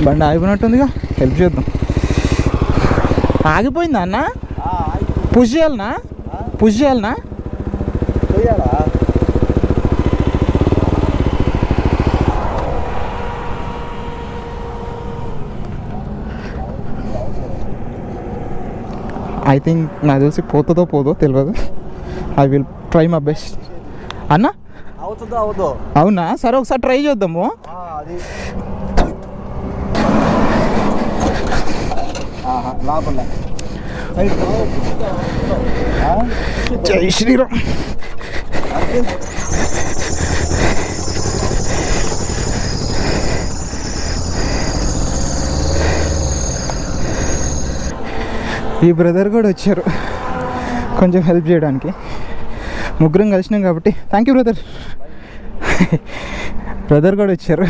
బండి ఆగిపోయినట్టుందిగా, హెల్ప్ చేద్దాం. ఆగిపోయిందా అన్న? పుష్ చేయాలనా? పుష్ చేయాలనా? ఐ థింక్ నాకు తెలిసి పోతుందో పోదో తెలియదు. I will try my best. అన్న అవుతుందో అవుదో? అవునా? సరే ఒకసారి ట్రై చేద్దాము. జై శ్రీరామ్. ఈ బ్రదర్ కూడా వచ్చారు కొంచెం హెల్ప్ చేయడానికి. ముగ్గురం కలిసినాం కాబట్టి థ్యాంక్ యూ బ్రదర్. బ్రదర్ కూడా వచ్చారు.